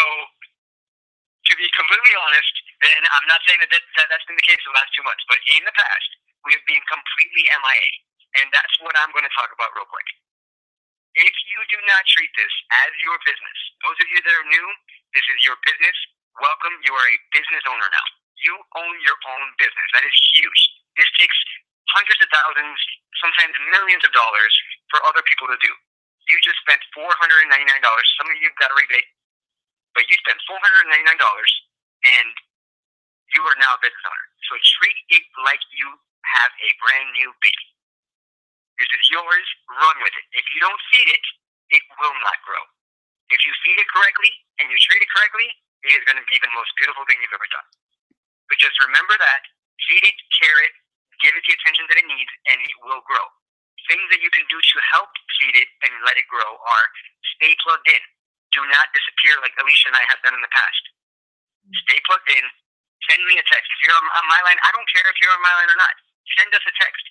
to be completely honest, and I'm not saying that's been the case the last 2 months, but in the past, we have been completely MIA. And that's what I'm going to talk about real quick. If you do not treat this as your business, those of you that are new, this is your business. Welcome. You are a business owner now. You own your own business. That is huge. This takes hundreds of thousands, sometimes millions of dollars for other people to do. You just spent $499. Some of you got a rebate, but you spent $499 and you are now a business owner. So treat it like you have a brand new baby. This is yours. Run with it. If you don't feed it, it will not grow. If you feed it correctly and you treat it correctly, it is going to be the most beautiful thing you've ever done. But just remember that. Feed it, care it, give it the attention that it needs, and it will grow. Things that you can do to help feed it and let it grow are stay plugged in. Do not disappear like Alicia and I have done in the past. Stay plugged in. Send me a text. If you're on my line, I don't care if you're on my line or not. Send us a text.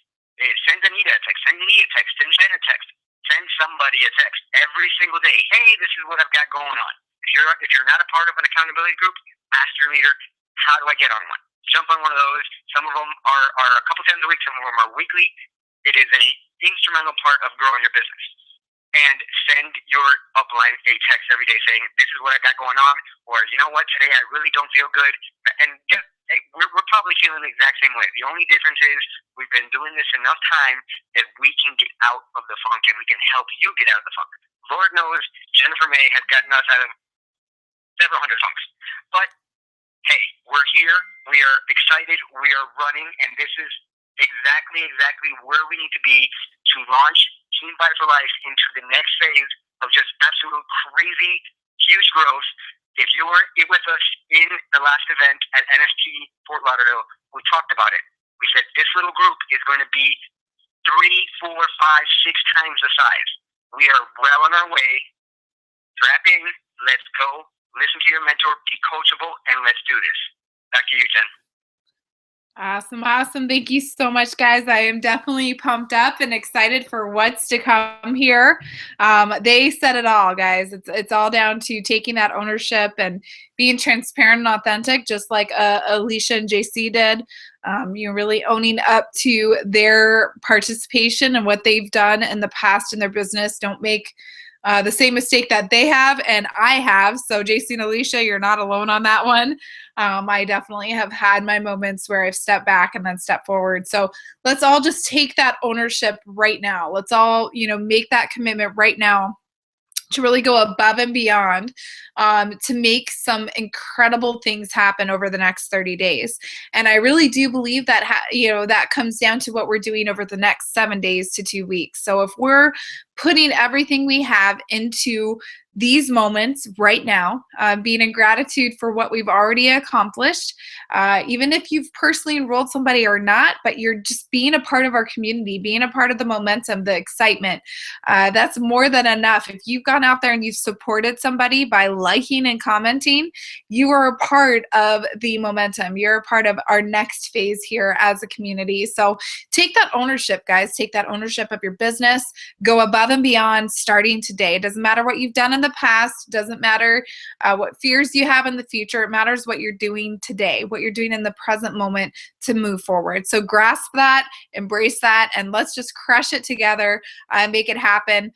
Send Anita a text. Send me a text. Send Jen a text. Send somebody a text every single day. Hey, this is what I've got going on. If you're not a part of an accountability group, ask your leader, how do I get on one? Jump on one of those. Some of them are a couple times a week. Some of them are weekly. It is an instrumental part of growing your business. And send your upline a text every day saying, this is what I got going on, or you know what, today I really don't feel good. And we're probably feeling the exact same way. The only difference is we've been doing this enough time that we can get out of the funk and we can help you get out of the funk. Lord knows Jennifer May has gotten us out of several hundred funks. But hey, we're here, we are excited, we are running, and this is exactly where we need to be to launch Team Fight for Life into the next phase of just absolute crazy, huge growth. If you were with us in the last event at NST Fort Lauderdale, we talked about it. We said this little group is going to be 3, 4, 5, 6 times the size. We are well on our way. Strap in, let's go. Listen to your mentor, be coachable, and let's do this. Back to you, Jen. Awesome. Thank you so much, guys. I am definitely pumped up and excited for what's to come here. They said it all, guys. It's all down to taking that ownership and being transparent and authentic, just like Alicia and JC did. Really owning up to their participation and what they've done in the past in their business. Don't make the same mistake that they have and I have. So JC and Alicia, you're not alone on that one. I definitely have had my moments where I've stepped back and then stepped forward. So let's all just take that ownership right now. Let's all, make that commitment right now to really go above and beyond to make some incredible things happen over the next 30 days. And I really do believe that, that comes down to what we're doing over the next 7 days to 2 weeks. So if we're putting everything we have into these moments right now, being in gratitude for what we've already accomplished, even if you've personally enrolled somebody or not, but you're just being a part of our community, being a part of the momentum, the excitement, that's more than enough. If you've gone out there and you've supported somebody by liking and commenting, you are a part of the momentum. You're a part of our next phase here as a community. So take that ownership, guys. Take that ownership of your business. Go above above and beyond starting today. It doesn't matter what you've done in the past. It doesn't matter what fears you have in the future. It matters what you're doing today, what you're doing in the present moment to move forward. So grasp that, embrace that, and let's just crush it together and make it happen.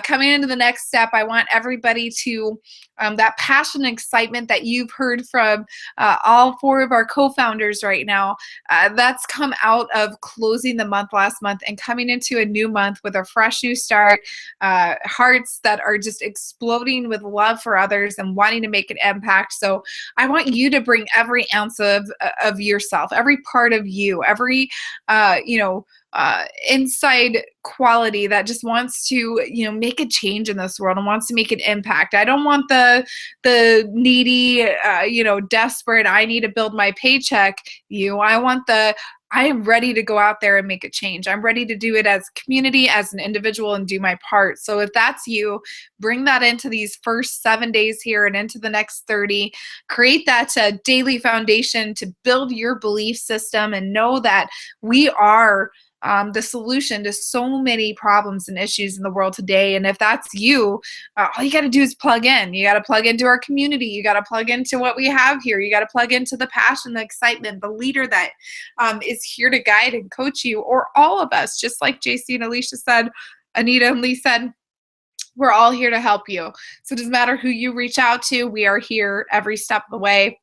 Coming into the next step, I want everybody to, that passion and excitement that you've heard from all 4 of our co-founders right now, that's come out of closing the month last month and coming into a new month with a fresh new start, hearts that are just exploding with love for others and wanting to make an impact. So I want you to bring every ounce of yourself, every part of you, every inside quality that just wants to, make a change in this world and wants to make an impact. I don't want the needy, desperate, I need to build my paycheck I want I am ready to go out there and make a change. I'm ready to do it as a community, as an individual, and do my part. So if that's you, bring that into these first 7 days here and into the next 30. Create that daily foundation to build your belief system and know that we are the solution to so many problems and issues in the world today. And if that's you, all you got to do is plug in. You got to plug into our community. You got to plug into what we have here. You got to plug into the passion, the excitement, the leader that is here to guide and coach you, or all of us, just like JC and Alicia said, Anita and Lee said, we're all here to help you. So it doesn't matter who you reach out to. We are here every step of the way.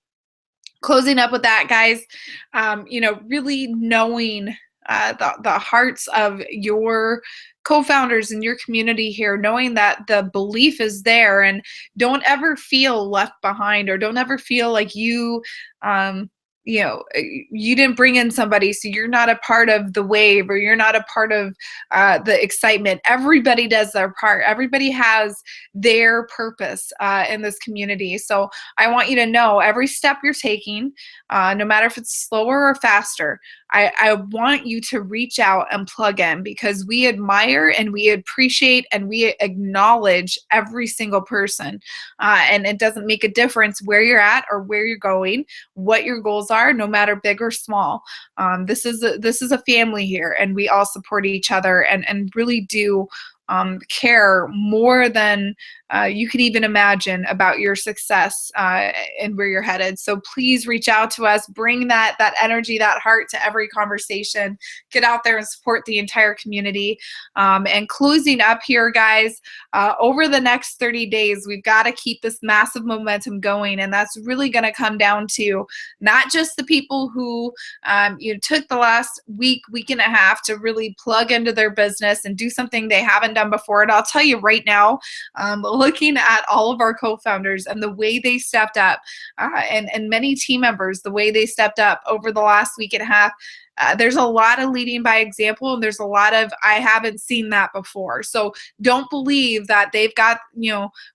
Closing up with that, guys, really knowing the hearts of your co-founders in your community here, knowing that the belief is there, and don't ever feel left behind, or don't ever feel like you didn't bring in somebody, so you're not a part of the wave, or you're not a part of the excitement. Everybody does their part. Everybody has their purpose in this community. So I want you to know every step you're taking, no matter if it's slower or faster, I want you to reach out and plug in, because we admire and we appreciate and we acknowledge every single person. And it doesn't make a difference where you're at or where you're going, what your goals are, no matter big or small. This is a family here, and we all support each other and really do care more than you can even imagine about your success and where you're headed. So please reach out to us. Bring that energy, that heart to every conversation. Get out there and support the entire community. And closing up here, guys, over the next 30 days, we've got to keep this massive momentum going. And that's really going to come down to not just the people who took the last week and a half to really plug into their business and do something they haven't done before. And I'll tell you right now, looking at all of our co-founders and the way they stepped up, and many team members, the way they stepped up over the last week and a half, there's a lot of leading by example, and there's a lot of, I haven't seen that before. So don't believe that they've got,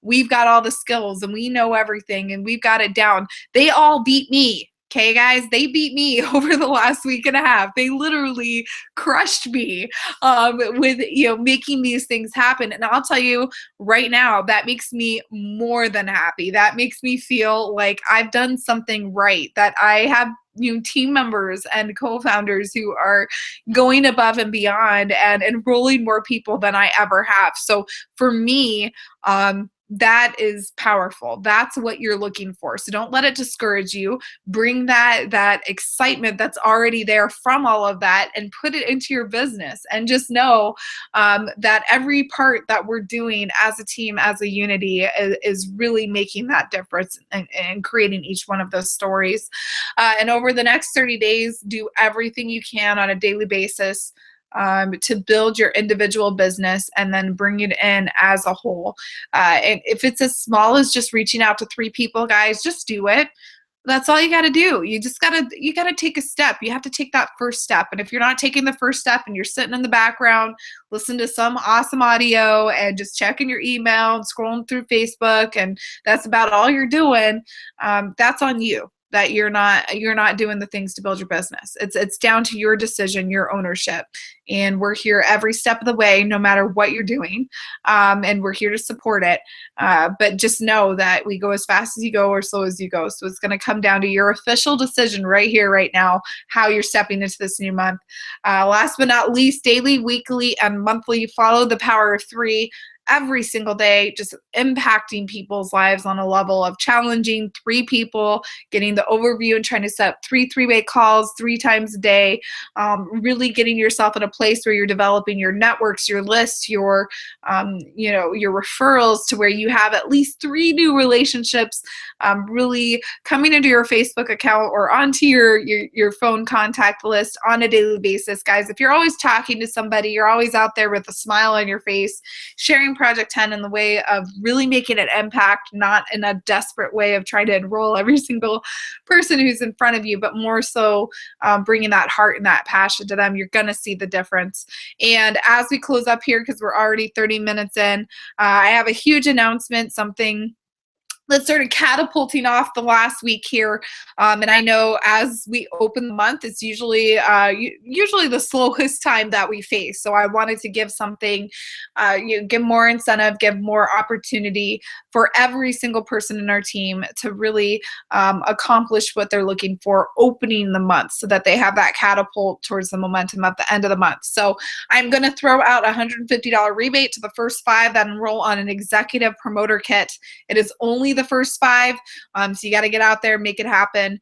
we've got all the skills and we know everything and we've got it down. They all beat me. Okay, guys, they beat me over the last week and a half. They literally crushed me with, making these things happen. And I'll tell you right now, that makes me more than happy. That makes me feel like I've done something right, that I have team members and co-founders who are going above and beyond and enrolling more people than I ever have. So for me, that is powerful. That's what you're looking for. So don't let it discourage you. Bring that excitement that's already there from all of that and put it into your business. And just know that every part that we're doing as a team, as a unity, is really making that difference and creating each one of those stories. And over the next 30 days, do everything you can on a daily basis to build your individual business and then bring it in as a whole. And if it's as small as just reaching out to 3 people, guys, just do it. That's all you got to do. You got to take a step. You have to take that first step. And if you're not taking the first step and you're sitting in the background, listening to some awesome audio and just checking your email and scrolling through Facebook, and that's about all you're doing, that's on you. that you're not doing the things to build your business. It's down to your decision, your ownership. And we're here every step of the way, no matter what you're doing. And we're here to support it. But just know that we go as fast as you go or slow as you go. So it's going to come down to your official decision right here, right now, how you're stepping into this new month. Last but not least, daily, weekly, and monthly, follow the power of 3 every single day, just impacting people's lives on a level of challenging 3 people, getting the overview and trying to set up 3 three-way calls 3 times a day, really getting yourself in a place where you're developing your networks, your lists, your your referrals to where you have at least 3 new relationships really coming into your Facebook account or onto your phone contact list on a daily basis. Guys, if you're always talking to somebody, you're always out there with a smile on your face, sharing Project 10 in the way of really making an impact, not in a desperate way of trying to enroll every single person who's in front of you, but more so bringing that heart and that passion to them, you're going to see the difference. And as we close up here, because we're already 30 minutes in, I have a huge announcement, something that started catapulting off the last week here. And I know as we open the month, it's usually the slowest time that we face. So I wanted to give something, give more incentive, give more opportunity for every single person in our team to really accomplish what they're looking for opening the month so that they have that catapult towards the momentum at the end of the month. So I'm going to throw out a $150 rebate to the first 5 that enroll on an executive promoter kit. It is only the first 5. So you got to get out there, make it happen,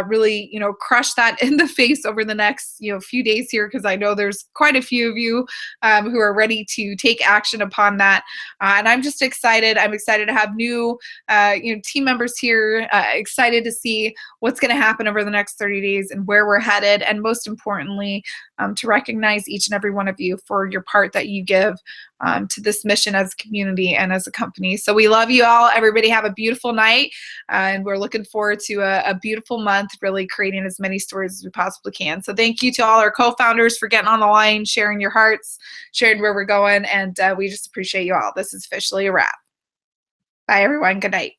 really, crush that in the face over the next, few days here, because I know there's quite a few of you who are ready to take action upon that. And I'm just excited. I'm excited to have new, team members here, excited to see what's going to happen over the next 30 days and where we're headed. And most importantly, to recognize each and every one of you for your part that you give to this mission as a community and as a company. So we love you all. Everybody have a beautiful night. And we're looking forward to a beautiful month, really creating as many stories as we possibly can. So thank you to all our co-founders for getting on the line, sharing your hearts, sharing where we're going. And we just appreciate you all. This is officially a wrap. Bye, everyone. Good night.